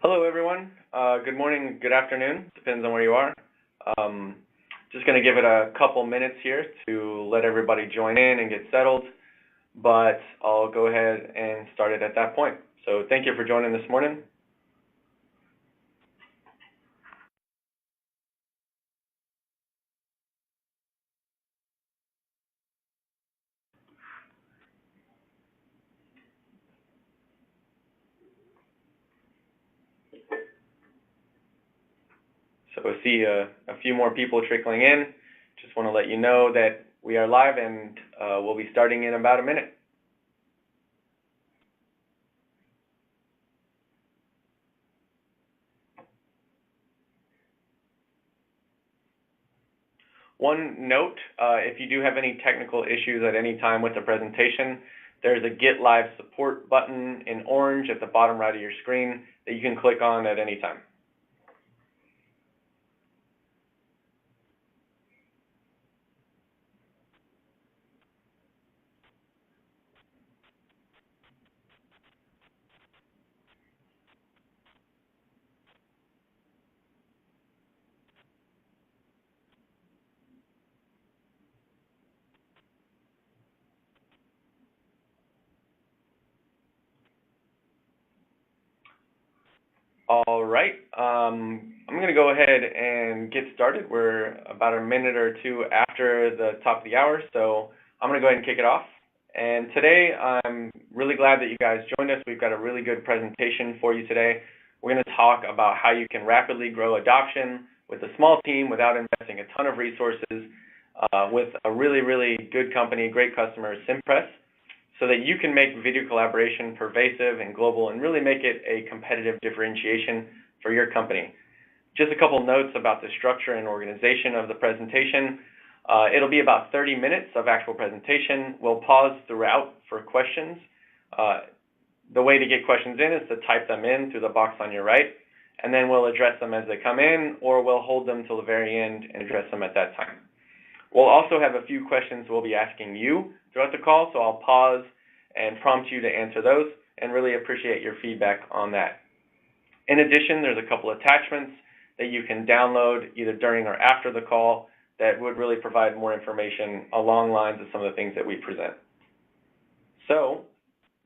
Hello, everyone. Good morning, good afternoon, depends on where you are. Just going to give it a couple minutes here to let everybody join in and get settled, but I'll go ahead and start it at that point. So thank you for joining this morning. So I see a few more people trickling in. Just want to let you know that we are live and we'll be starting in about a minute. One note, if you do have any technical issues at any time with the presentation, there's a Get Live Support button in orange at the bottom right of your screen that you can click on at any time. All right, I'm going to go ahead and get started. We're about a minute or two after the top of the hour, so I'm going to go ahead and kick it off. And today, I'm really glad that you guys joined us. We've got a really good presentation for you today. We're going to talk about how you can rapidly grow adoption with a small team without investing a ton of resources with a really, really good company, great customer, Cimpress, so that you can make video collaboration pervasive and global and really make it a competitive differentiation for your company. Just a couple notes about the structure and organization of the presentation. It'll be about 30 minutes of actual presentation. We'll pause throughout for questions. The way to get questions in is to type them in through the box on your right, and then we'll address them as they come in, or we'll hold them till the very end and address them at that time. We'll also have a few questions we'll be asking you throughout the call, so I'll pause and prompt you to answer those and really appreciate your feedback on that. In addition, there's a couple attachments that you can download either during or after the call that would really provide more information along lines of some of the things that we present. So,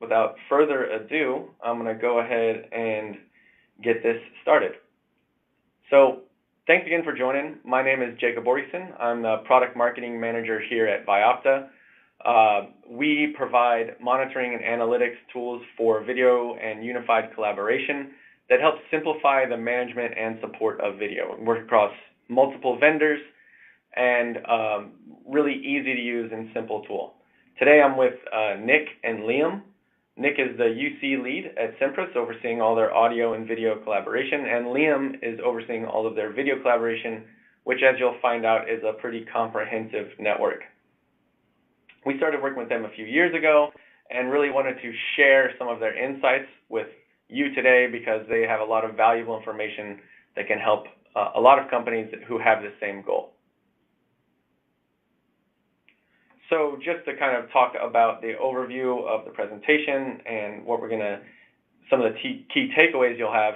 without further ado, I'm going to go ahead and get this started. So, thanks again for joining. My name is Jacob Borgeson. I'm the Product Marketing Manager here at Vyopta. We provide monitoring and analytics tools for video and unified collaboration that helps simplify the management and support of video. We work across multiple vendors and really easy to use and simple tool. Today I'm with Nick and Liam. Nick is the UC lead at Cimpress, overseeing all their audio and video collaboration, and Liam is overseeing all of their video collaboration, which, as you'll find out, is a pretty comprehensive network. We started working with them a few years ago and really wanted to share some of their insights with you today because they have a lot of valuable information that can help a lot of companies who have the same goal. So just to kind of talk about the overview of the presentation and what some of the key takeaways you'll have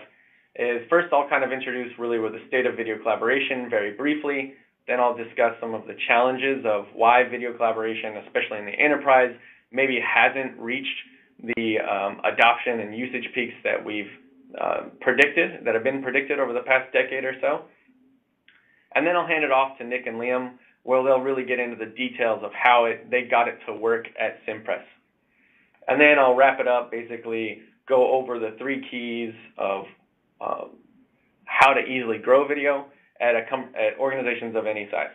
is first I'll kind of introduce really with the state of video collaboration very briefly. Then I'll discuss some of the challenges of why video collaboration, especially in the enterprise, maybe hasn't reached the adoption and usage peaks that we've that have been predicted over the past decade or so. And then I'll hand it off to Nick and Liam, where they'll really get into the details of how they got it to work at Cimpress. And then I'll wrap it up, basically go over the 3 keys of how to easily grow video at organizations of any size.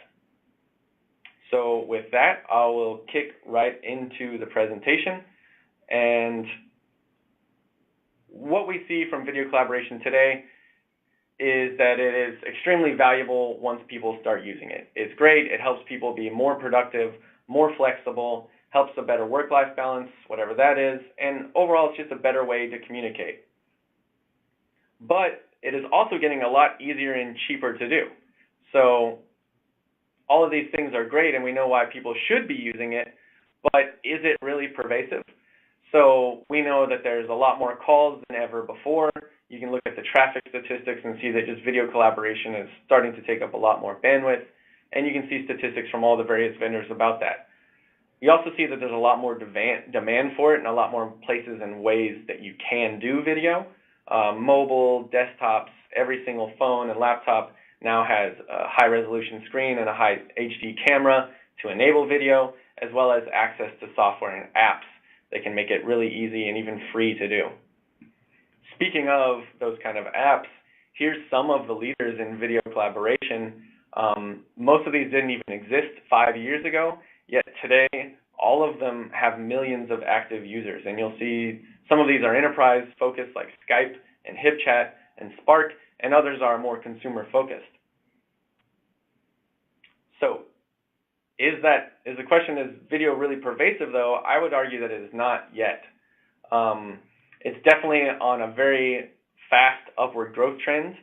So with that, I will kick right into the presentation. And what we see from video collaboration today is that it is extremely valuable once people start using it. It's great, it helps people be more productive, more flexible, helps a better work-life balance, whatever that is, and overall it's just a better way to communicate. But it is also getting a lot easier and cheaper to do. So all of these things are great and we know why people should be using it, but is it really pervasive? So we know that there's a lot more calls than ever before. You can look at the traffic statistics and see that just video collaboration is starting to take up a lot more bandwidth, and you can see statistics from all the various vendors about that. You also see that there's a lot more demand for it and a lot more places and ways that you can do video. Mobile, desktops, every single phone and laptop now has a high-resolution screen and a high HD camera to enable video, as well as access to software and apps that can make it really easy and even free to do. Speaking of those kind of apps, here's some of the leaders in video collaboration. Most of these didn't even exist 5 years ago, yet today all of them have millions of active users. And you'll see some of these are enterprise focused like Skype and HipChat and Spark, and others are more consumer focused. So the question, is video really pervasive though? I would argue that it is not yet. It's definitely on a very fast upward growth trend,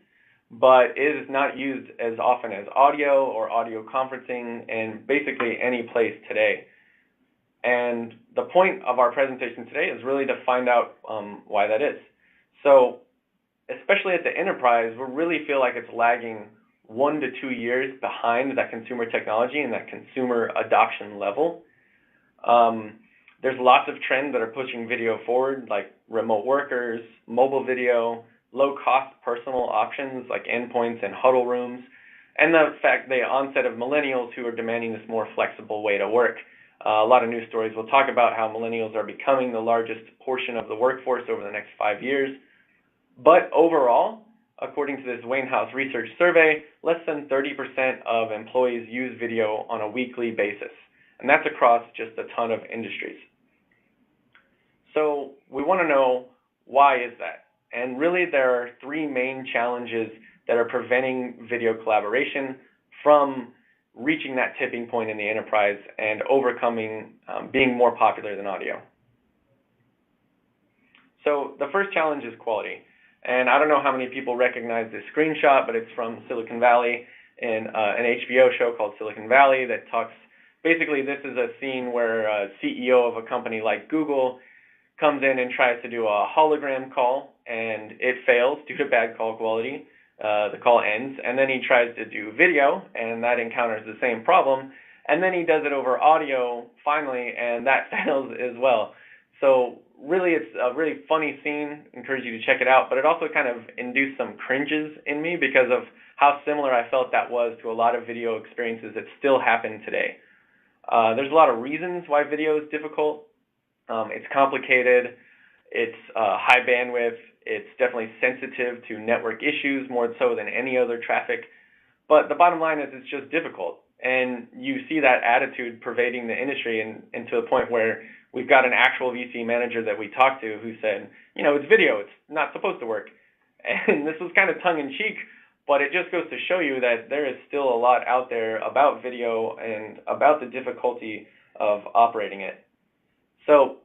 but it is not used as often as audio or audio conferencing in basically any place today. And the point of our presentation today is really to find out why that is. So especially at the enterprise, we really feel like it's lagging 1 to 2 years behind that consumer technology and that consumer adoption level. There's lots of trends that are pushing video forward, like remote workers, mobile video, low-cost personal options like endpoints and huddle rooms, and the onset of millennials who are demanding this more flexible way to work. A lot of news stories will talk about how millennials are becoming the largest portion of the workforce over the next 5 years. But overall, according to this Wainhouse research survey, less than 30% of employees use video on a weekly basis, and that's across just a ton of industries. So we want to know, why is that? And really there are 3 main challenges that are preventing video collaboration from reaching that tipping point in the enterprise and overcoming being more popular than audio. So the first challenge is quality. And I don't know how many people recognize this screenshot, but it's from Silicon Valley in an HBO show called Silicon Valley that talks, basically this is a scene where a CEO of a company like Google comes in and tries to do a hologram call, and it fails due to bad call quality. The call ends, and then he tries to do video, and that encounters the same problem, and then he does it over audio finally, and that fails as well. So really, it's a really funny scene. I encourage you to check it out, but it also kind of induced some cringes in me because of how similar I felt that was to a lot of video experiences that still happen today. There's a lot of reasons why video is difficult. It's complicated, it's high bandwidth, it's definitely sensitive to network issues more so than any other traffic. But the bottom line is it's just difficult. And you see that attitude pervading the industry and to the point where we've got an actual VC manager that we talked to who said, you know, it's video, it's not supposed to work. And this was kind of tongue-in-cheek, but it just goes to show you that there is still a lot out there about video and about the difficulty of operating it. So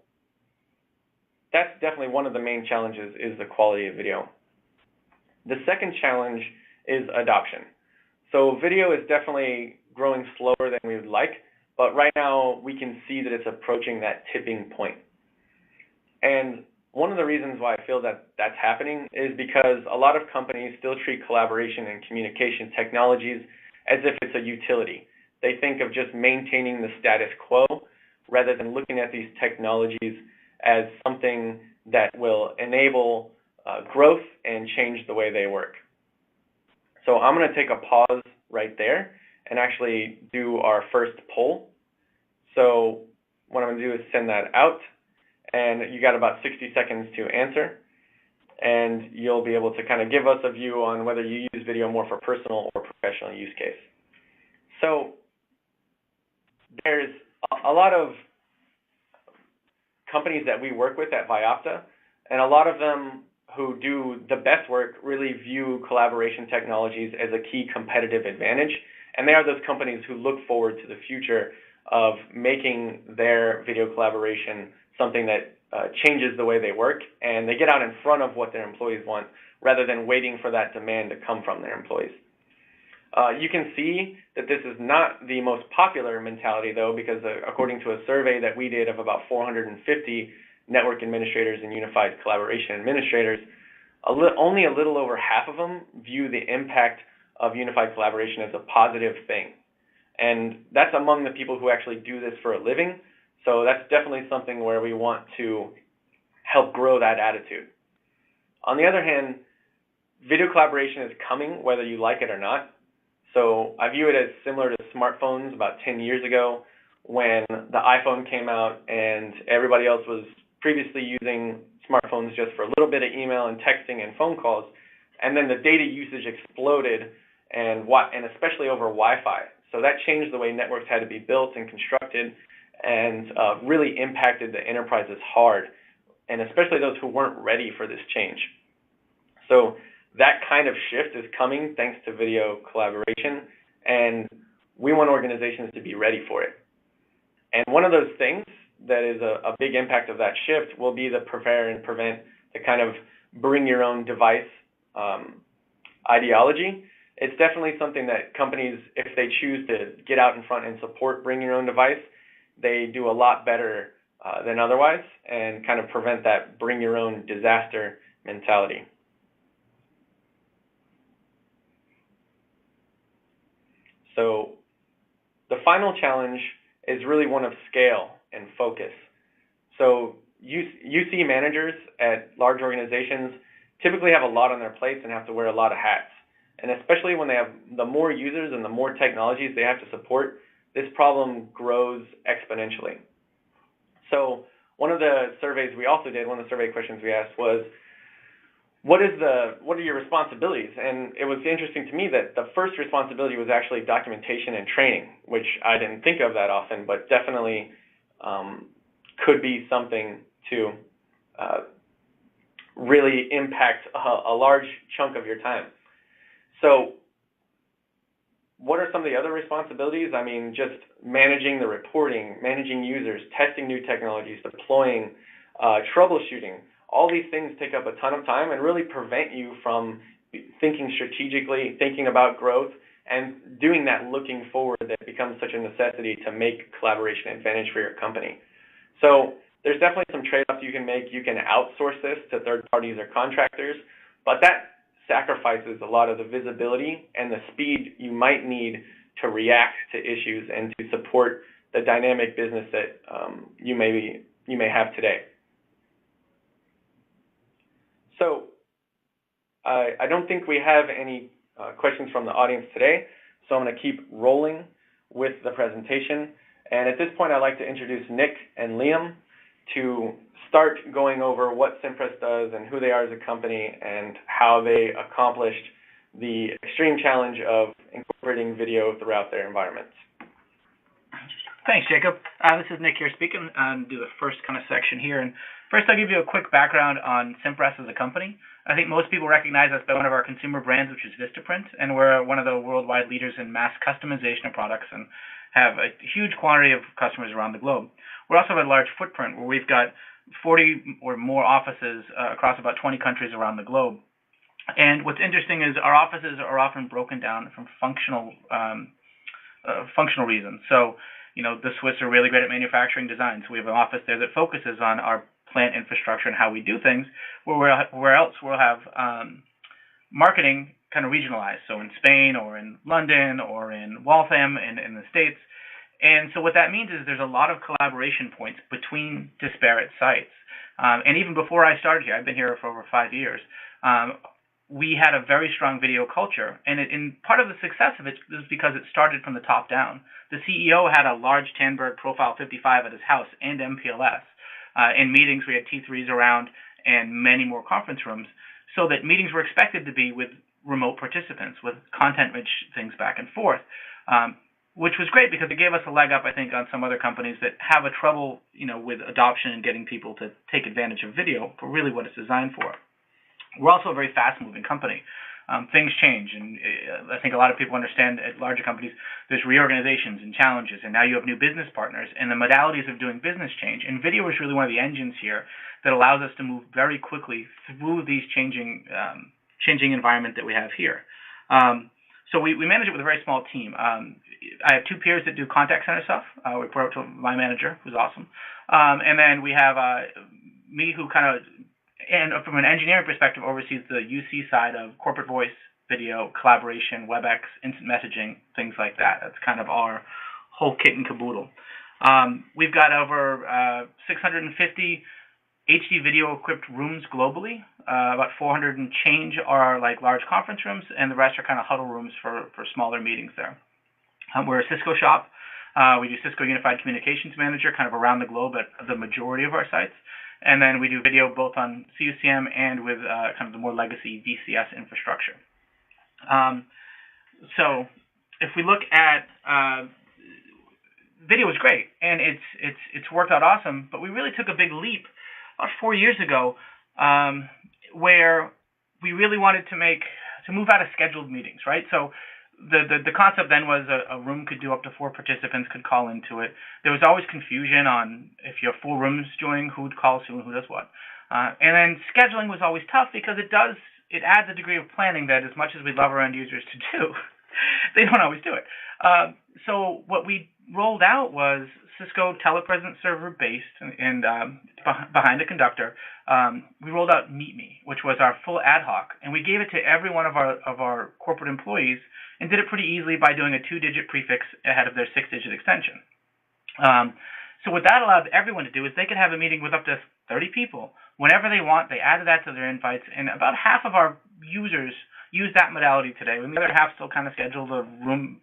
that's definitely one of the main challenges, is the quality of video. The second challenge is adoption. So video is definitely growing slower than we would like, but right now we can see that it's approaching that tipping point. And one of the reasons why I feel that that's happening is because a lot of companies still treat collaboration and communication technologies as if it's a utility. They think of just maintaining the status quo rather than looking at these technologies as something that will enable growth and change the way they work. So I'm going to take a pause right there and actually do our first poll. So what I'm going to do is send that out, and you got about 60 seconds to answer, and you'll be able to kind of give us a view on whether you use video more for personal or professional use case. So there's a lot of companies that we work with at Vyopta, and a lot of them who do the best work really view collaboration technologies as a key competitive advantage, and they are those companies who look forward to the future of making their video collaboration something that changes the way they work, and they get out in front of what their employees want rather than waiting for that demand to come from their employees. You can see that this is not the most popular mentality, though, because according to a survey that we did of about 450 network administrators and unified collaboration administrators, only a little over half of them view the impact of unified collaboration as a positive thing. And that's among the people who actually do this for a living. So that's definitely something where we want to help grow that attitude. On the other hand, video collaboration is coming whether you like it or not. So I view it as similar to smartphones about 10 years ago when the iPhone came out and everybody else was previously using smartphones just for a little bit of email and texting and phone calls. And then the data usage exploded, and especially over Wi-Fi. So that changed the way networks had to be built and constructed, and really impacted the enterprises hard, and especially those who weren't ready for this change. So that kind of shift is coming thanks to video collaboration, and we want organizations to be ready for it. And one of those things that is a big impact of that shift will be the prepare and prevent, the kind of bring your own device ideology. It's definitely something that companies, if they choose to get out in front and support bring your own device, they do a lot better than otherwise, and kind of prevent that bring your own disaster mentality. So the final challenge is really one of scale and focus. So UC managers at large organizations typically have a lot on their plates and have to wear a lot of hats. And especially when they have the more users and the more technologies they have to support, this problem grows exponentially. So one of the surveys we also did, one of the survey questions we asked was, what are your responsibilities? And it was interesting to me that the first responsibility was actually documentation and training, which I didn't think of that often, but definitely could be something to really impact a large chunk of your time. So what are some of the other responsibilities? I mean, just managing the reporting, managing users, testing new technologies, deploying, troubleshooting. All these things take up a ton of time and really prevent you from thinking strategically, thinking about growth, and doing that looking forward that becomes such a necessity to make collaboration advantage for your company. So there's definitely some trade-offs you can make. You can outsource this to third parties or contractors, but that sacrifices a lot of the visibility and the speed you might need to react to issues and to support the dynamic business that you may have today. So I don't think we have any questions from the audience today, so I'm going to keep rolling with the presentation. And at this point, I'd like to introduce Nick and Liam to start going over what Cimpress does and who they are as a company and how they accomplished the extreme challenge of incorporating video throughout their environments. Thanks, Jacob. This is Nick here speaking. I'll do the first kind of section here. And first, I'll give you a quick background on Cimpress as a company. I think most people recognize us by one of our consumer brands, which is Vistaprint, and we're one of the worldwide leaders in mass customization of products and have a huge quantity of customers around the globe. We also have a large footprint where we've got 40 or more offices across about 20 countries around the globe. And what's interesting is our offices are often broken down from functional reasons. So, the Swiss are really great at manufacturing design. So we have an office there that focuses on our plant infrastructure and how we do things, where else we'll have marketing kind of regionalized. So in Spain or in London or in Waltham in the States. And so what that means is there's a lot of collaboration points between disparate sites. And even before I started here, I've been here for over 5 years, we had a very strong video culture. And part of the success of it is because it started from the top down. The CEO had a large Tandberg Profile 55 at his house and MPLS. In meetings, we had T3s around and many more conference rooms, so that meetings were expected to be with remote participants, with content-rich things back and forth, which was great because it gave us a leg up, I think, on some other companies that have a trouble, with adoption and getting people to take advantage of video for really what it's designed for. We're also a very fast-moving company. Things change, and I think a lot of people understand at larger companies there's reorganizations and challenges, and now you have new business partners, and the modalities of doing business change. And video is really one of the engines here that allows us to move very quickly through these changing environment that we have here. So we manage it with a very small team. I have 2 peers that do contact center stuff. We report to my manager, who's awesome. And then we have me who kind of, and from an engineering perspective, oversees the UC side of corporate voice, video, collaboration, WebEx, instant messaging, things like that. That's kind of our whole kit and caboodle. We've got over 650 HD video equipped rooms globally. About 400 and change are like large conference rooms, and the rest are kind of huddle rooms for smaller meetings there. We're a Cisco shop. We do Cisco Unified Communications Manager kind of around the globe at the majority of our sites. And then we do video both on CUCM and with kind of the more legacy VCS infrastructure. So if we look at video is great, and it's worked out awesome, but we really took a big leap about 4 years ago, where we really wanted to move out of scheduled meetings, right? So the concept then was a room could do up to 4 participants could call into it. There was always confusion on if you have full rooms joining, who calls who and who does what. And then scheduling was always tough because it adds a degree of planning that, as much as we love our end users to do, they don't always do it. So what we rolled out was Cisco telepresence server based and behind a conductor. We rolled out Meet Me, which was our full ad hoc, and we gave it to every one of our corporate employees and did it pretty easily by doing a 2-digit prefix ahead of their 6-digit extension. So what that allowed everyone to do is they could have a meeting with up to 30 people whenever they want. They added that to their invites, and about half of our users use that modality today. And the other half still kind of schedule the room,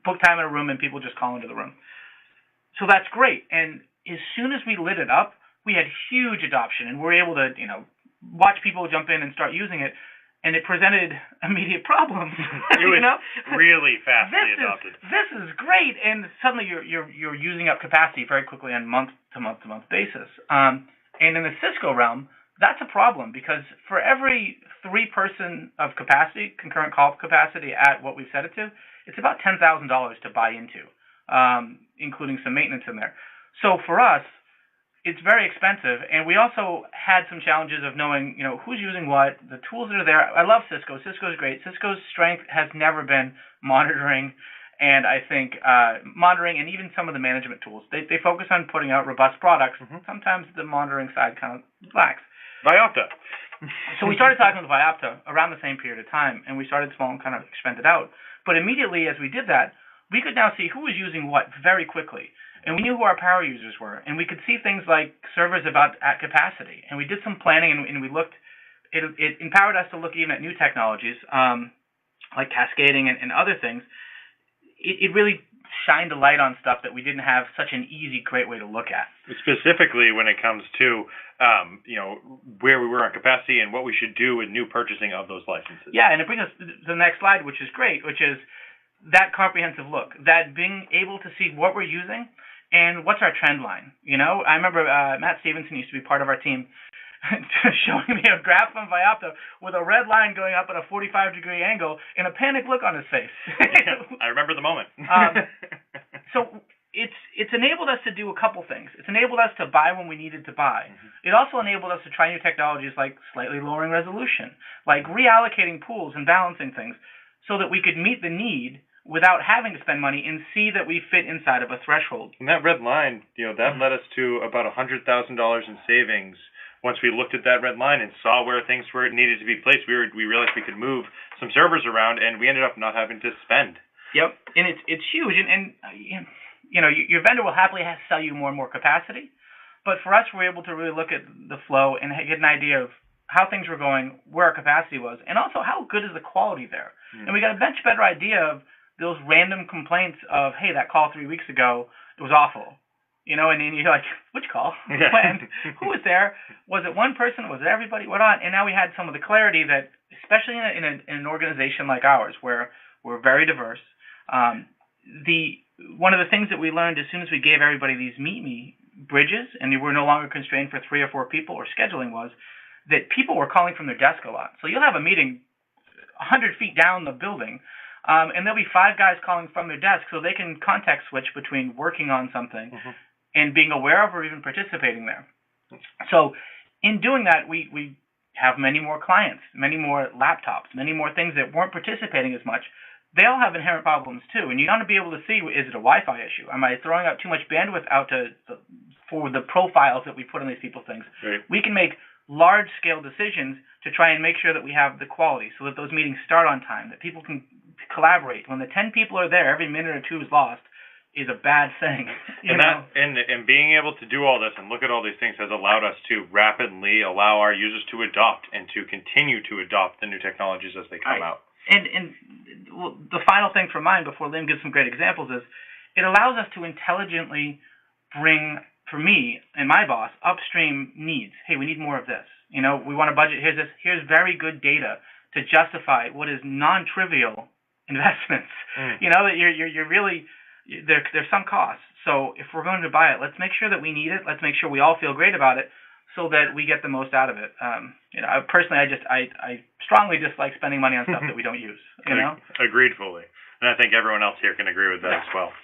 book time in a room, and people just call into the room. So that's great. And as soon as we lit it up, we had huge adoption, and we're able to, watch people jump in and start using it. And it presented immediate problems. It was really fastly adopted. This is great, and suddenly you're using up capacity very quickly on month-to-month basis. And in the Cisco realm, that's a problem because for every 3-person of capacity, concurrent call capacity at what we've set it to, it's about $10,000 to buy into, including some maintenance in there. So for us, it's very expensive, and we also had some challenges of knowing, who's using what, the tools that are there. I love Cisco. Cisco's great. Cisco's strength has never been monitoring, and I think monitoring and even some of the management tools. They focus on putting out robust products. Mm-hmm. Sometimes the monitoring side kind of lacks. Vyopta. So we started talking with Vyopta around the same period of time, and we started small and kind of expanded out. But immediately as we did that, we could now see who was using what very quickly. And we knew who our power users were, and we could see things like servers about at capacity. And we did some planning, and we looked. It empowered us to look even at new technologies like cascading and other things. It really shined a light on stuff that we didn't have such an easy, great way to look at. Specifically when it comes to where we were on capacity and what we should do with new purchasing of those licenses. Yeah, and it brings us to the next slide, which is great, which is that comprehensive look, that being able to see what we're using. And what's our trend line? I remember Matt Stevenson used to be part of our team showing me a graph from Vyopta with a red line going up at a 45-degree angle and a panicked look on his face. Yeah, I remember the moment. So it's enabled us to do a couple things. It's enabled us to buy when we needed to buy. Mm-hmm. It also enabled us to try new technologies like slightly lowering resolution, like reallocating pools and balancing things so that we could meet the need without having to spend money and see that we fit inside of a threshold. And that red line, that led us to about $100,000 in savings. Once we looked at that red line and saw where things needed to be placed, we realized we could move some servers around, and we ended up not having to spend. Yep, and it's huge. And your vendor will happily sell you more and more capacity, but for us, we're able to really look at the flow and get an idea of how things were going, where our capacity was, and also how good is the quality there. And we got a much better idea of those random complaints of, hey, that call 3 weeks ago, it was awful. And then you're like, which call? When? Who was there? Was it one person? Was it everybody? What on? And now we had some of the clarity that, especially in an organization like ours, where we're very diverse, one of the things that we learned as soon as we gave everybody these Meet Me bridges, and we were no longer constrained for 3 or 4 people, or scheduling was, that people were calling from their desk a lot. So you'll have a meeting 100 feet down the building, and there'll be 5 guys calling from their desk so they can context switch between working on something mm-hmm. and being aware of or even participating there. So in doing that, we have many more clients, many more laptops, many more things that weren't participating as much. They all have inherent problems too, and you want to be able to see, is it a Wi-Fi issue? Am I throwing out too much bandwidth out to for the profiles that we put on these people's things. Right. We can make large-scale decisions to try and make sure that we have the quality, so that those meetings start on time, that people can collaborate. When the 10 people are there, every minute or two is lost, is a bad thing. And being able to do all this and look at all these things has allowed us to rapidly allow our users to adopt and to continue to adopt the new technologies as they come out. And the final thing for mine, before Liam gives some great examples, is it allows us to intelligently bring, for me and my boss, upstream needs. Hey, we need more of this. You know, we want a budget. Here's this. Here's very good data to justify what is non-trivial investments. You know, that you're really, there's some costs. So if we're going to buy it, let's make sure that we need it. Let's make sure we all feel great about it, so that we get the most out of it. You know, personally, I strongly dislike spending money on stuff that we don't use. You know, agreed fully, and I think everyone else here can agree with that as well.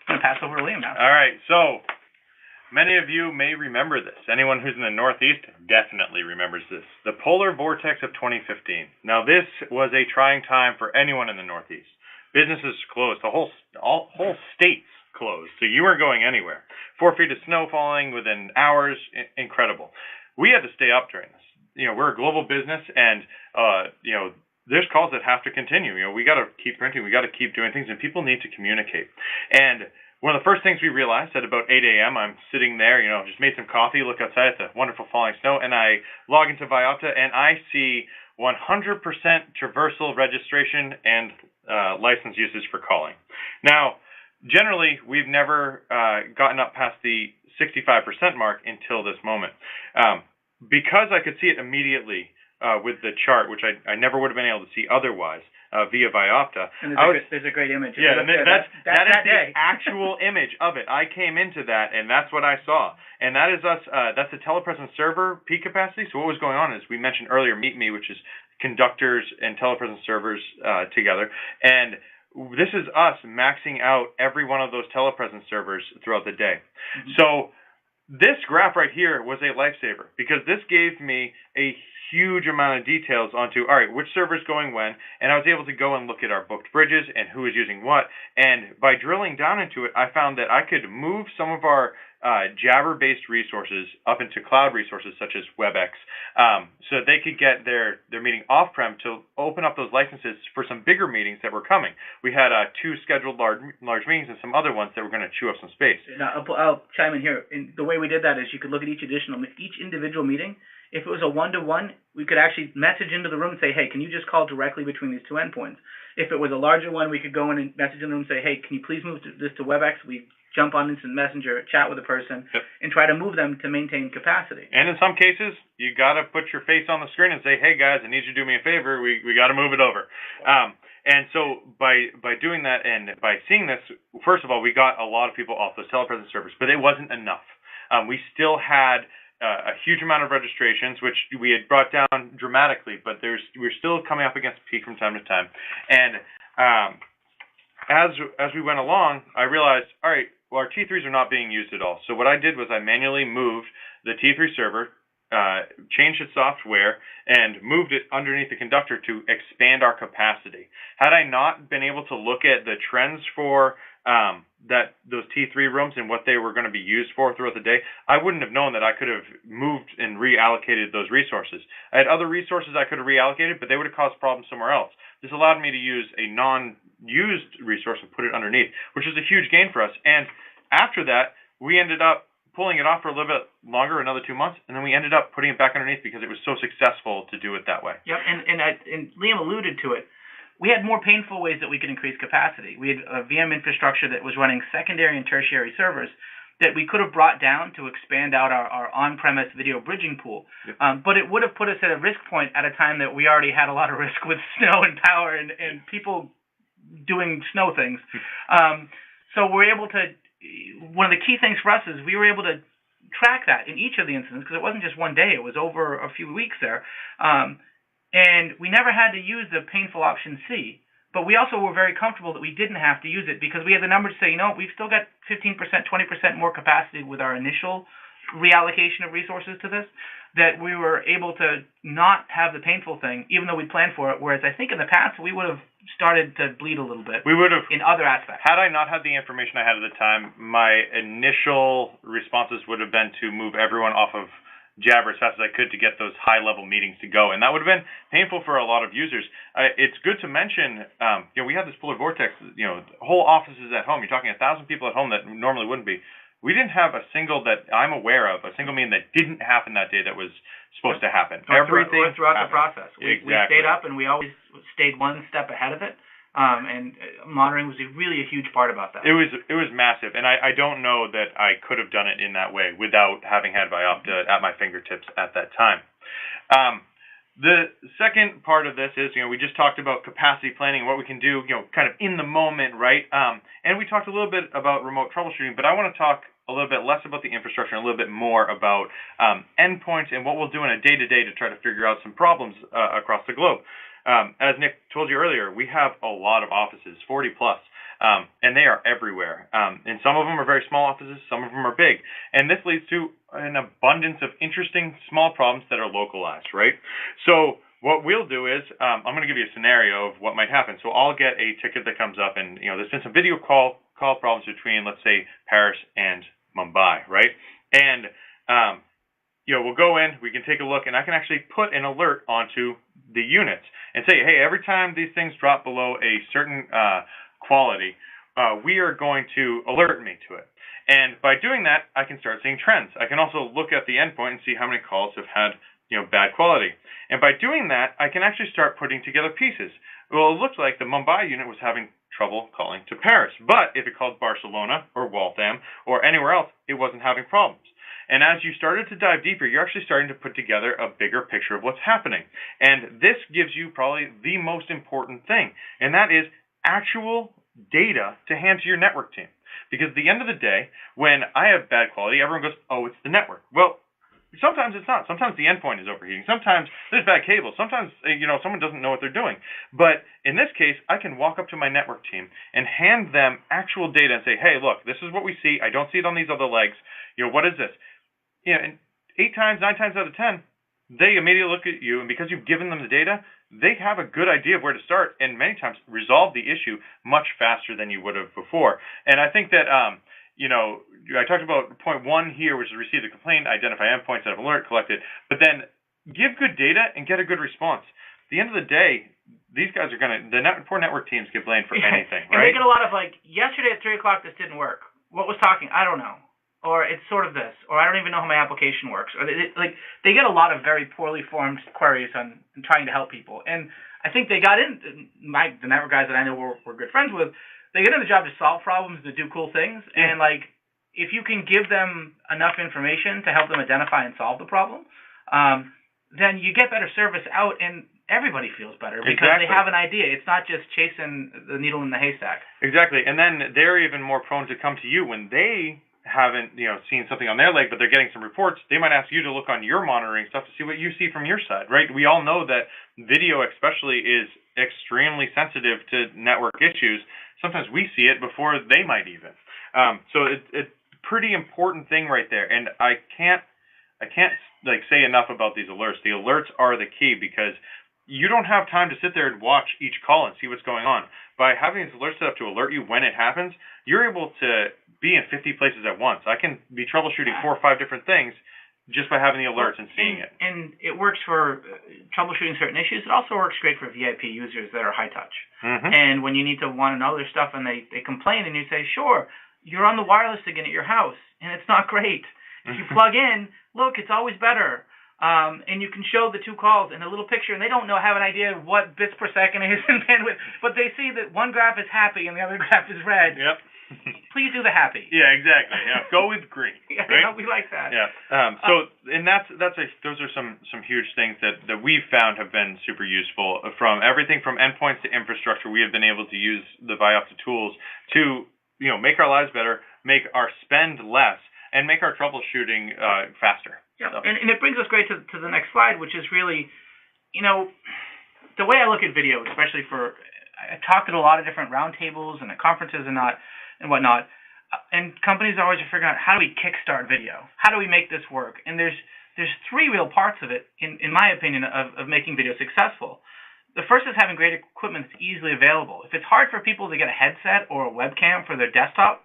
I'm going to pass over to Liam now. All right, so many of you may remember this. Anyone who's in the Northeast definitely remembers this. The polar vortex of 2015. Now, this was a trying time for anyone in the Northeast. Businesses closed. The whole states closed, so you weren't going anywhere. 4 feet of snow falling within hours. Incredible. We had to stay up during this. You know, we're a global business, and you know, there's calls that have to continue. You know, we got to keep printing, we got to keep doing things, and people need to communicate. And one of the first things we realized at about 8 a.m., I'm sitting there, you know, just made some coffee, look outside at the wonderful falling snow, and I log into Vyopta, and I see 100% traversal registration and license usage for calling. Now, generally, we've never gotten up past the 65% mark until this moment. Because I could see it immediately with the chart, which I never would have been able to see otherwise via Vyopta. And there's a great image. Yeah, that is the actual image of it. I came into that, and that's what I saw. And that is us. That's the telepresence server peak capacity. So what was going on is we mentioned earlier Meet Me, which is conductors and telepresence servers together. And this is us maxing out every one of those telepresence servers throughout the day. So this graph right here was a lifesaver, because this gave me a huge amount of details onto, all right, which server's going when, and I was able to go and look at our booked bridges and who is using what. And by drilling down into it, I found that I could move some of our Jabber-based resources up into cloud resources such as WebEx, so that they could get their meeting off-prem to open up those licenses for some bigger meetings that were coming. We had 2 scheduled large meetings and some other ones that were going to chew up some space. Now, I'll chime in here. The way we did that is you could look at each individual meeting. If it was a one-to-one, we could actually message into the room and say, hey, can you just call directly between these 2 endpoints? If it was a larger one, we could go in and message in the room and say, hey, can you please move this to WebEx? We jump on Instant Messenger, chat with a person, and try to move them to maintain capacity. And in some cases, you got to put your face on the screen and say, hey, guys, I need you to do me a favor. We got to move it over. And so by doing that and by seeing this, first of all, we got a lot of people off those telepresence servers, but it wasn't enough. We still had a huge amount of registrations, which we had brought down dramatically, but we're still coming up against a peak from time to time. And as we went along, I realized, all right, well, our T3s are not being used at all. So what I did was I manually moved the T3 server, changed its software, and moved it underneath the conductor to expand our capacity. Had I not been able to look at the trends for those T3 rooms and what they were going to be used for throughout the day, I wouldn't have known that I could have moved and reallocated those resources. I had other resources I could have reallocated, but they would have caused problems somewhere else. This allowed me to use a non-used resource and put it underneath, which is a huge gain for us. And after that, we ended up pulling it off for a little bit longer, another 2 months, and then we ended up putting it back underneath because it was so successful to do it that way. Yep, and Liam alluded to it. We had more painful ways that we could increase capacity. We had a VM infrastructure that was running secondary and tertiary servers that we could have brought down to expand out our on-premise video bridging pool. Yep. But it would have put us at a risk point at a time that we already had a lot of risk with snow and power and people doing snow things. So we're able to, one of the key things for us is we were able to track that in each of the incidents, because it wasn't just one day, it was over a few weeks there. And we never had to use the painful option C, but we also were very comfortable that we didn't have to use it because we had the numbers to say, you know, we've still got 15%, 20% more capacity with our initial reallocation of resources to this, that we were able to not have the painful thing, even though we planned for it, whereas I think in the past we would have started to bleed a little bit. We would have. In other aspects. Had I not had the information I had at the time, my initial responses would have been to move everyone off of Jabber as fast as I could to get those high-level meetings to go, and that would have been painful for a lot of users. It's good to mention, we have this polar vortex, whole offices at home. You're talking 1,000 people at home that normally wouldn't be. We didn't have a single that I'm aware of, a single meeting that didn't happen that day that was supposed to happen. Everything throughout happened. The process. We stayed up, and we always stayed one step ahead of it. And monitoring was really a huge part about that. It was massive, and I don't know that I could have done it in that way without having had Vyopta at my fingertips at that time. The second part of this is, we just talked about capacity planning, what we can do, kind of in the moment, right? And we talked a little bit about remote troubleshooting, but I want to talk a little bit less about the infrastructure and a little bit more about endpoints and what we'll do in a day-to-day to try to figure out some problems across the globe. As Nick told you earlier, we have a lot of offices, 40 plus, and they are everywhere. And some of them are very small offices, some of them are big. And this leads to an abundance of interesting small problems that are localized, right? So what we'll do is, I'm going to give you a scenario of what might happen. So I'll get a ticket that comes up, and there's been some video call problems between, let's say, Paris and Mumbai, right? And we'll go in, we can take a look, and I can actually put an alert onto the units and say, hey, every time these things drop below a certain quality, we are going to alert me to it. And by doing that, I can start seeing trends. I can also look at the endpoint and see how many calls have had bad quality. And by doing that, I can actually start putting together pieces. Well, it looked like the Mumbai unit was having trouble calling to Paris. But if it called Barcelona or Waltham or anywhere else, it wasn't having problems. And as you started to dive deeper, you're actually starting to put together a bigger picture of what's happening. And this gives you probably the most important thing, and that is actual data to hand to your network team. Because at the end of the day, when I have bad quality, everyone goes, oh, it's the network. Well, sometimes it's not. Sometimes the endpoint is overheating. Sometimes there's bad cables. Sometimes, someone doesn't know what they're doing. But in this case, I can walk up to my network team and hand them actual data and say, hey, look, this is what we see. I don't see it on these other legs. What is this? And 9 times out of 10, they immediately look at you, and because you've given them the data, they have a good idea of where to start, and many times resolve the issue much faster than you would have before. And I think that, I talked about point 1 here, which is receive the complaint, identify endpoints, set up alert, collect it, but then give good data and get a good response. At the end of the day, these guys are poor network teams get blamed for anything, and right? they get a lot of yesterday at 3 o'clock this didn't work. What was talking? I don't know. Or it's sort of this, or I don't even know how my application works. Or they get a lot of very poorly formed queries on trying to help people. And I think they got in, the network guys that I know we're good friends with, they get in the job to solve problems, to do cool things. And if you can give them enough information to help them identify and solve the problem, then you get better service out, and everybody feels better because they have an idea. It's not just chasing the needle in the haystack. Exactly. And then they're even more prone to come to you when they haven't seen something on their leg, but they're getting some reports. They might ask you to look on your monitoring stuff to see what you see from your side, right? We all know that video especially is extremely sensitive to network issues. Sometimes we see it before they might even. So it's a pretty important thing right there. And I can't say enough about these alerts. The alerts are the key, because you don't have time to sit there and watch each call and see what's going on. By having these alerts set up to alert you when it happens, you're able to be in 50 places at once. I can be troubleshooting 4 or 5 different things just by having the alerts and seeing it. And it works for troubleshooting certain issues. It also works great for VIP users that are high touch. Mm-hmm. And when you need to want to know their stuff and they complain, and you say, sure, you're on the wireless again at your house, and it's not great. If you plug in, look, it's always better. And you can show the 2 calls in a little picture, and they don't have an idea of what bits per second is in bandwidth, but they see that one graph is happy and the other graph is red. Yep. Please do the happy. Yeah, exactly. Yeah, go with green. Right? Yeah, we like that. Yeah. Those are some huge things that we've found have been super useful. From everything from endpoints to infrastructure, we have been able to use the Vyopta tools to make our lives better, make our spend less, and make our troubleshooting faster. Yeah, so. And it brings us great to the next slide, which is really, the way I look at video, especially I talk at a lot of different roundtables and at conferences and whatnot. And companies always are figuring out, how do we kickstart video? How do we make this work? And there's three real parts of it, in my opinion, of making video successful. The first is having great equipment that's easily available. If it's hard for people to get a headset or a webcam for their desktop,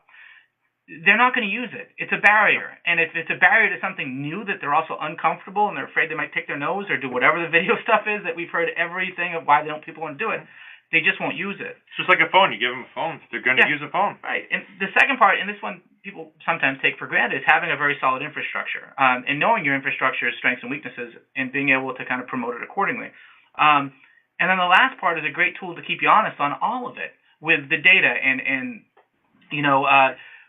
they're not going to use it. It's a barrier. And if it's a barrier to something new that they're also uncomfortable and they're afraid they might pick their nose or do whatever the video stuff is that we've heard everything of why people want to do it, they just won't use it. It's just like a phone. You give them a phone, they're going to use a phone. Right. And the second part, and this one people sometimes take for granted, is having a very solid infrastructure and knowing your infrastructure's strengths and weaknesses and being able to kind of promote it accordingly. And then the last part is a great tool to keep you honest on all of it with the data and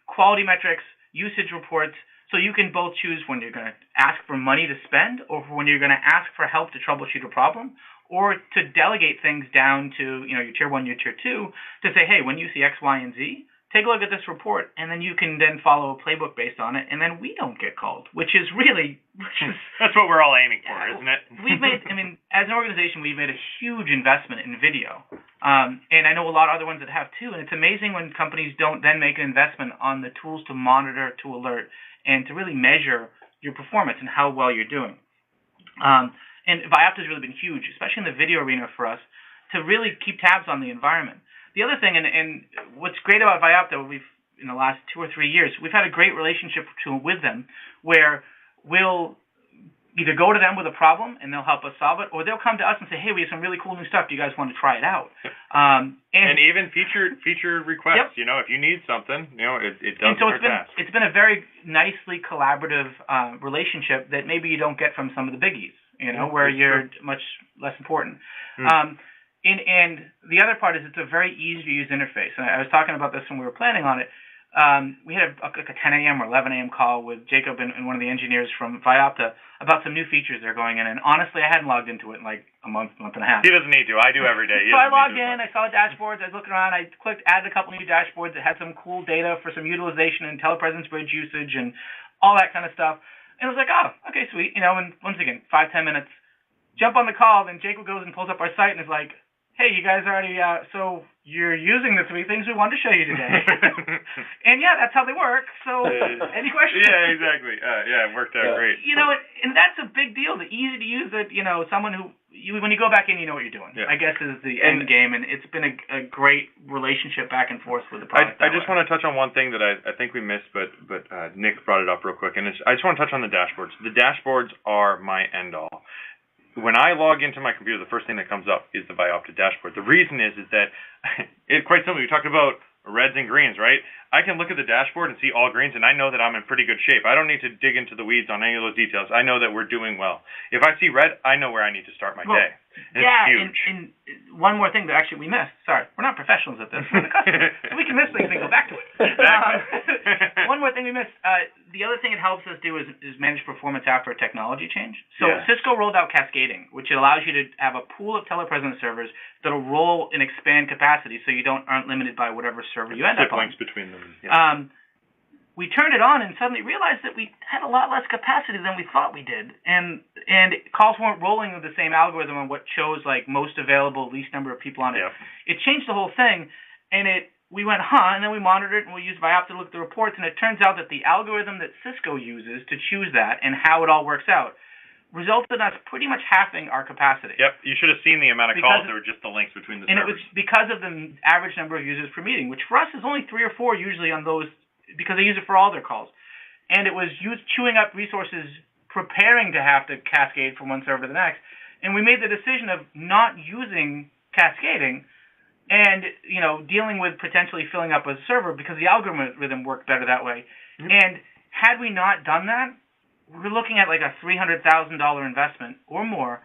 quality metrics, usage reports, so you can both choose when you're going to ask for money to spend or when you're going to ask for help to troubleshoot a problem, or to delegate things down to your tier 1, your tier 2, to say, hey, when you see X, Y, and Z, take a look at this report, and then you can then follow a playbook based on it, and then we don't get called, which is that's what we're all aiming for, isn't it? As an organization, we've made a huge investment in video, and I know a lot of other ones that have too, and it's amazing when companies don't then make an investment on the tools to monitor, to alert, and to really measure your performance and how well you're doing. And Vyopta has really been huge, especially in the video arena for us, to really keep tabs on the environment. The other thing, and what's great about Vyopta, in the last 2 or 3 years, we've had a great relationship with them, where we'll either go to them with a problem and they'll help us solve it, or they'll come to us and say, hey, we have some really cool new stuff. Do you guys want to try it out? And even feature requests. Yep. If you need something, it doesn't hurt to ask. It's been a very nicely collaborative relationship that maybe you don't get from some of the biggies, where you're much less important. And the other part is it's a very easy-to-use interface. And I was talking about this when we were planning on it. We had a 10 a.m. or 11 a.m. call with Jacob and one of the engineers from Vyopta about some new features they're going in. And honestly, I hadn't logged into it in like a month and a half. He doesn't need to. I do every day. So I logged in. I saw dashboards. I was looking around. I added a couple new dashboards that had some cool data for some utilization and telepresence bridge usage and all that kind of stuff. And I was like, oh, okay, sweet. And once again, 5-10 minutes, jump on the call. Then Jacob goes and pulls up our site and is like, hey, you guys already, so you're using the 3 things we wanted to show you today. And yeah, that's how they work. So any questions? Yeah, exactly. It worked out great. And that's a big deal. The easy to use it, someone who, when you go back in, you know what you're doing, I guess is the end game. And it's been a great relationship back and forth with the product. I just want to touch on one thing that I think we missed, but Nick brought it up real quick. And I just want to touch on the dashboards. The dashboards are my end all. When I log into my computer, the first thing that comes up is the Vyopta dashboard. The reason is that, quite simply, we talked about reds and greens, right? I can look at the dashboard and see all greens, and I know that I'm in pretty good shape. I don't need to dig into the weeds on any of those details. I know that we're doing well. If I see red, I know where I need to start my day. And it's huge. And one more thing that actually we missed. Sorry, we're not professionals at this. We're the customers. So we can miss things and go back to it. Exactly. One more thing we missed. The other thing it helps us do is manage performance after a technology change. So Cisco rolled out cascading, which allows you to have a pool of telepresence servers that'll roll and expand capacity so you aren't limited by whatever server you end up on. Links between them. Yeah. We turned it on and suddenly realized that we had a lot less capacity than we thought we did. And calls weren't rolling with the same algorithm on what shows like most available, least number of people on it. Yeah. It changed the whole thing, and we went, and then we monitored it, and we used Vyopta to look at the reports, and it turns out that the algorithm that Cisco uses to choose that and how it all works out resulted in us pretty much halving our capacity. Yep, you should have seen the amount of calls that were just the links between the servers. And it was because of the average number of users per meeting, which for us is only 3 or 4 usually on those, because they use it for all their calls. And it was chewing up resources, preparing to have to cascade from one server to the next. And we made the decision of not using cascading and dealing with potentially filling up a server because the algorithm worked better that way. Mm-hmm. And had we not done that, we're looking at like a $300,000 investment or more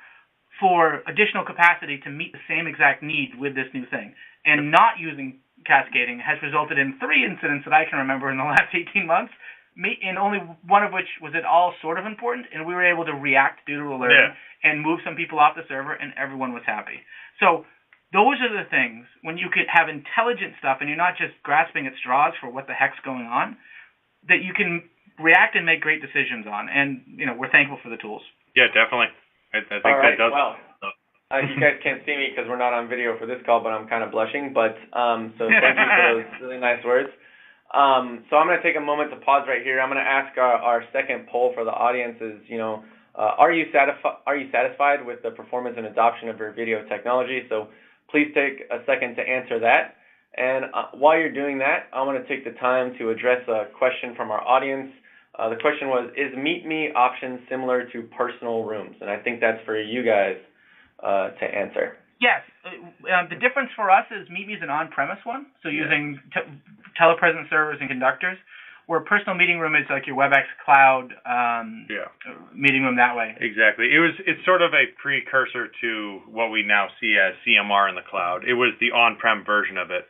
for additional capacity to meet the same exact need with this new thing. And not using cascading has resulted in 3 incidents that I can remember in the last 18 months, and only one of which was at all sort of important, and we were able to react due to alerting and move some people off the server, and everyone was happy. So those are the things, when you could have intelligent stuff and you're not just grasping at straws for what the heck's going on, that you can react and make great decisions on. And, we're thankful for the tools. Yeah, definitely. I think that does. Well, you guys can't see me because we're not on video for this call, but I'm kind of blushing. But so thank you for those really nice words. So I'm going to take a moment to pause right here. I'm going to ask our second poll for the audience is, are you satisfied with the performance and adoption of your video technology? So please take a second to answer that. And while you're doing that, I want to take the time to address a question from our audience. The question was, is Meet Me option similar to personal rooms? And I think that's for you guys to answer. Yes. The difference for us is Meet Me is an on-premise one, so using telepresence servers and conductors, where personal meeting room is like your WebEx cloud meeting room that way. Exactly. It's sort of a precursor to what we now see as CMR in the cloud. It was the on-prem version of it.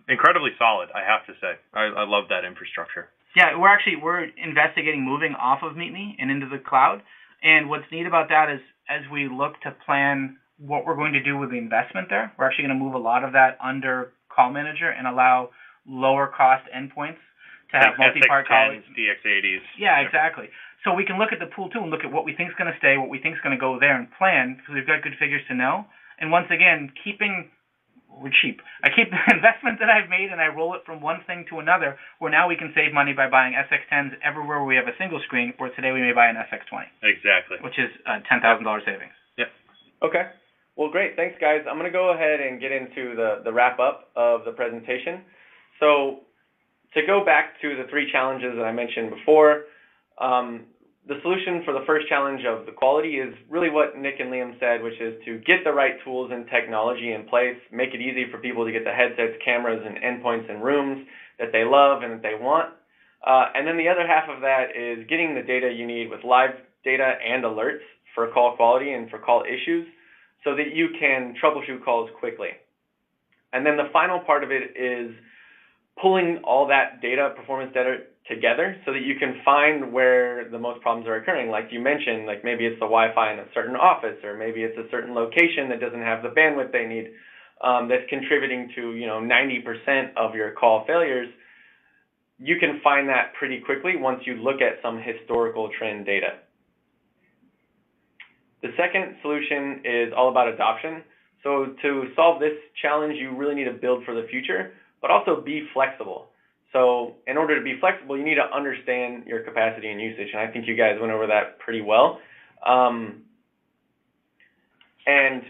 Incredibly solid, I have to say. I love that infrastructure. Yeah, we're investigating moving off of Meet Me and into the cloud. And what's neat about that is as we look to plan what we're going to do with the investment there, we're actually going to move a lot of that under Call Manager and allow lower cost endpoints to have multi-part calls. DX80s. Yeah, exactly. So we can look at the pool too and look at what we think is going to stay, what we think is going to go there, and plan because we've got good figures to know. And once again, we're cheap. I keep the investment that I've made and I roll it from one thing to another, where now we can save money by buying SX10s everywhere we have a single screen, where today we may buy an SX20. Exactly. Which is $10,000 savings. Yep. Okay. Well, great. Thanks, guys. I'm going to go ahead and get into the wrap-up of the presentation. So to go back to the three challenges that I mentioned before, the solution for the first challenge of the quality is really what Nick and Liam said, which is to get the right tools and technology in place, make it easy for people to get the headsets, cameras, and endpoints in rooms that they love and that they want. And then the other half of that is getting the data you need with live data and alerts for call quality and for call issues so that you can troubleshoot calls quickly. And then the final part of it is pulling all that data, performance data, together so that you can find where the most problems are occurring. Like you mentioned, like maybe it's the Wi-Fi in a certain office, or maybe it's a certain location that doesn't have the bandwidth they need, that's contributing to 90% of your call failures. You can find that pretty quickly once you look at some historical trend data. The second solution is all about adoption. So to solve this challenge, you really need to build for the future, but also be flexible. So in order to be flexible, you need to understand your capacity and usage, and I think you guys went over that pretty well. And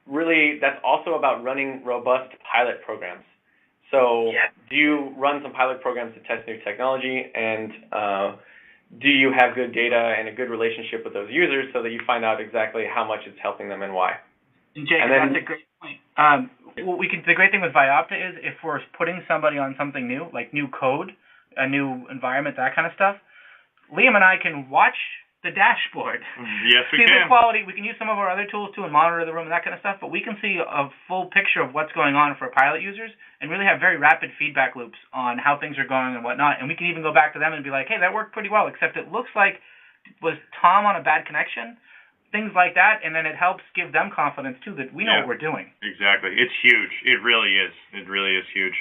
really, that's also about running robust pilot programs. So do you run some pilot programs to test new technology, and do you have good data and a good relationship with those users so that you find out exactly how much it's helping them and why? And Jake, that's a great point. The great thing with Vyopta is if we're putting somebody on something new, like new code, a new environment, that kind of stuff, Liam and I can watch the dashboard. Yes, we see can. The quality. We can use some of our other tools too and monitor the room and that kind of stuff, but we can see a full picture of what's going on for pilot users and really have very rapid feedback loops on how things are going and whatnot. And we can even go back to them and be like, hey, that worked pretty well, except it looks like, was Tom on a bad connection? Things like that, and then it helps give them confidence too that we know what we're doing. Exactly. It's huge. It really is. It really is huge.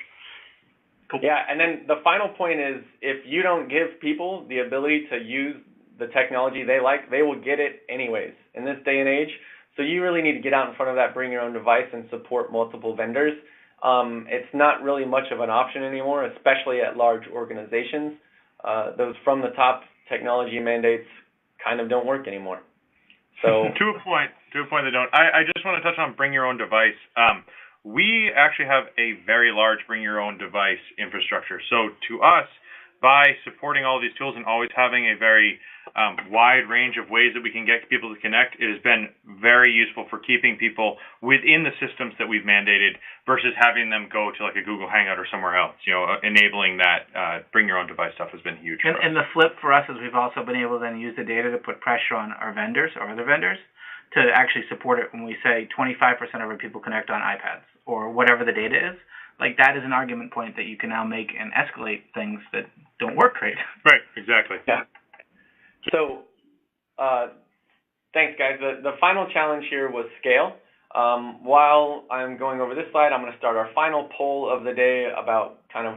Cool. Yeah, and then the final point is if you don't give people the ability to use the technology they like, they will get it anyways in this day and age. So you really need to get out in front of that, bring your own device, and support multiple vendors. It's not really much of an option anymore, especially at large organizations. Those from the top technology mandates kind of don't work anymore. So to a point they don't. I just want to touch on bring your own device. We actually have a very large bring your own device infrastructure. So to us, by supporting all these tools and always having a very wide range of ways that we can get people to connect, it has been very useful for keeping people within the systems that we've mandated versus having them go to like a Google Hangout or somewhere else. Enabling that bring your own device stuff has been huge for us. And the flip for us is we've also been able to then use the data to put pressure on our vendors or other vendors to actually support it when we say 25% of our people connect on iPads or whatever the data is. Like that is an argument point that you can now make and escalate things that don't work great. Right, exactly. Yeah. So thanks, guys. The final challenge here was scale. While I'm going over this slide, I'm going to start our final poll of the day about kind of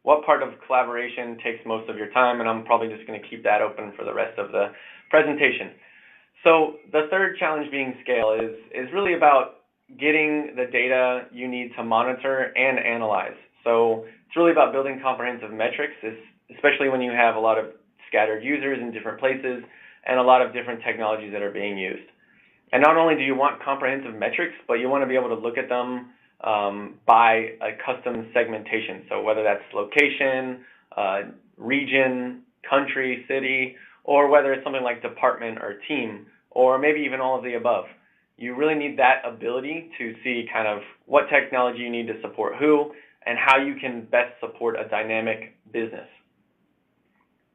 what part of collaboration takes most of your time, and I'm probably just going to keep that open for the rest of the presentation. So the third challenge being scale is really about getting the data you need to monitor and analyze. So It's really about building comprehensive metrics, especially when you have a lot of scattered users in different places and a lot of different technologies that are being used. And not only do you want comprehensive metrics, but you want to be able to look at them by a custom segmentation. So whether that's location, region, country, city, or whether it's something like department or team, or maybe even all of the above. You really need that ability to see kind of what technology you need to support who and how you can best support a dynamic business.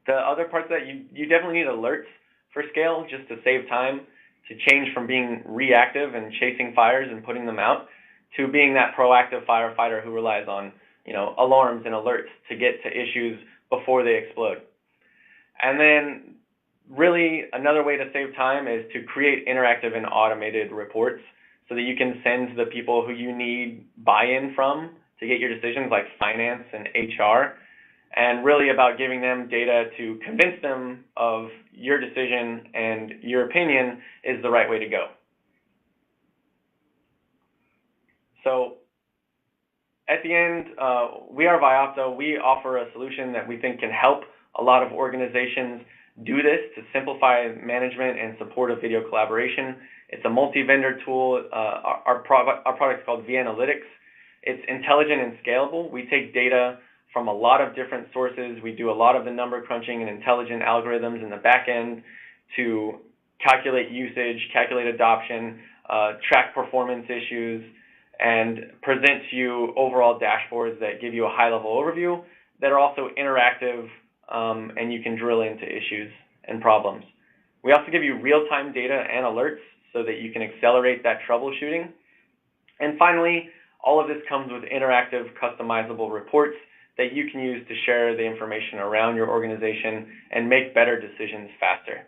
The other parts that you definitely need alerts for scale just to save time, to change from being reactive and chasing fires and putting them out to being that proactive firefighter who relies on, alarms and alerts to get to issues before they explode. And then really another way to save time is to create interactive and automated reports so that you can send the people who you need buy-in from to get your decisions, like finance and HR, and really about giving them data to convince them of your decision and your opinion is the right way to go. So at the end, we are Vyopta. We offer a solution that we think can help a lot of organizations do this to simplify management and support of video collaboration. It's a multi-vendor tool. Our product is called vAnalytics. It's intelligent and scalable. We take data from a lot of different sources. We do a lot of the number crunching and intelligent algorithms in the back end to calculate usage, calculate adoption, track performance issues, and present to you overall dashboards that give you a high-level overview that are also interactive, and you can drill into issues and problems. We also give you real-time data and alerts so that you can accelerate that troubleshooting. And finally, all of this comes with interactive, customizable reports that you can use to share the information around your organization and make better decisions faster.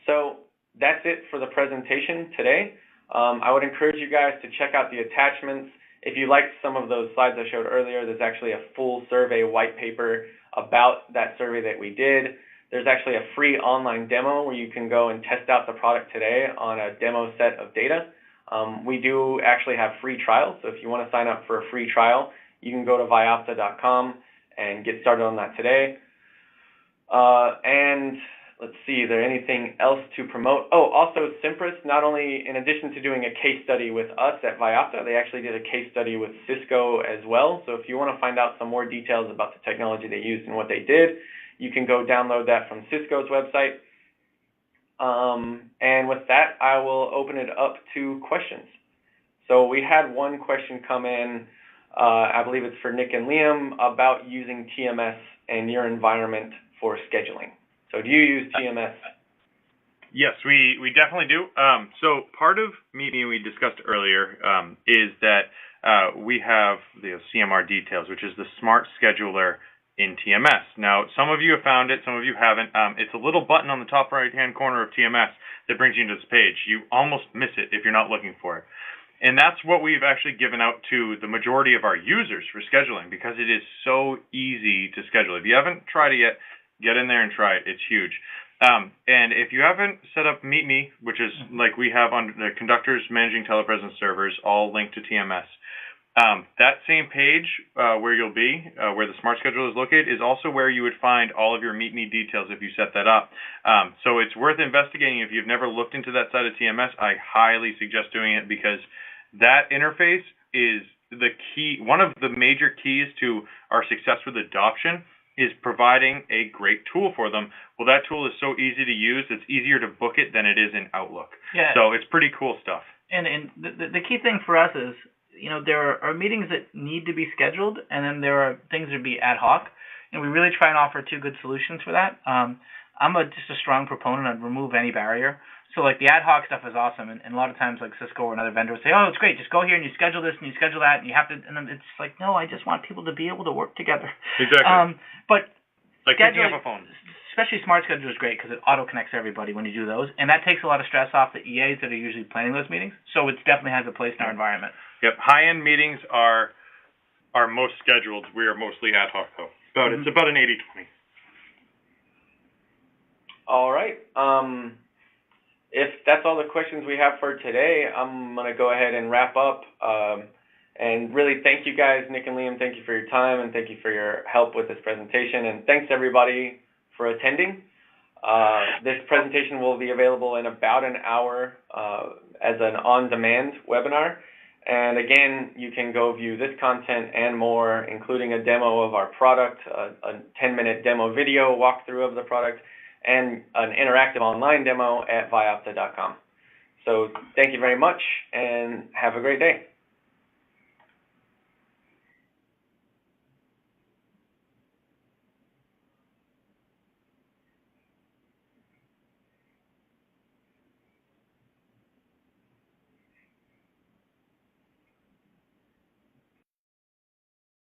So that's it for the presentation today. I would encourage you guys to check out the attachments. If you liked some of those slides I showed earlier, there's actually a full survey white paper about that survey that we did. There's actually a free online demo where you can go and test out the product today on a demo set of data. We do actually have free trials, so if you want to sign up for a free trial, you can go to vyopta.com and get started on that today. And let's see, is there anything else to promote? Oh, also Cimpress, not only in addition to doing a case study with us at Vyopta, they actually did a case study with Cisco as well. So if you want to find out some more details about the technology they used and what they did, you can go download that from Cisco's website. And with that, I will open it up to questions. So we had one question come in, I believe it's for Nick and Liam, about using TMS in your environment for scheduling. So do you use TMS? Yes, we definitely do. So part of meeting we discussed earlier is that we have the CMR details, which is the smart scheduler in TMS. Now, some of you have found it, some of you haven't. It's a little button on the top right-hand corner of TMS that brings you into this page. You almost miss it if you're not looking for it. And that's what we've actually given out to the majority of our users for scheduling, because it is so easy to schedule. If you haven't tried it yet, get in there and try it. It's huge. And if you haven't set up Meet Me, which is like we have on the conductors managing telepresence servers, all linked to TMS, that same page where you'll be, where the smart schedule is located, is also where you would find all of your Meet Me details if you set that up. So it's worth investigating. If you've never looked into that side of TMS, I highly suggest doing it, because that interface is the key. One of the major keys to our success with adoption is providing a great tool for them. Well, that tool is so easy to use, it's easier to book it than it is in Outlook. Yeah. So it's pretty cool stuff. And the key thing for us is, there are meetings that need to be scheduled, and then there are things that be ad hoc. And we really try and offer two good solutions for that. I'm just a strong proponent of remove any barrier. So like the ad hoc stuff is awesome, and a lot of times like Cisco or another vendor would say, oh, it's great, just go here and you schedule this and you schedule that, and you have to, and then it's like, no, I just want people to be able to work together. Exactly. But like picking up a phone. Especially Smart Schedule is great because it auto-connects everybody when you do those, and that takes a lot of stress off the EAs that are usually planning those meetings, so it definitely has a place in our environment. Yep, high-end meetings are most scheduled. We are mostly ad hoc, though. It's about an 80-20. All right. If that's all the questions we have for today, I'm going to go ahead and wrap up. And really, thank you guys, Nick and Liam. Thank you for your time, and thank you for your help with this presentation. And thanks everybody for attending. This presentation will be available in about an hour as an on-demand webinar. And again, you can go view this content and more, including a demo of our product, a 10-minute demo video walkthrough of the product, and an interactive online demo at vyopta.com. So thank you very much, and have a great day.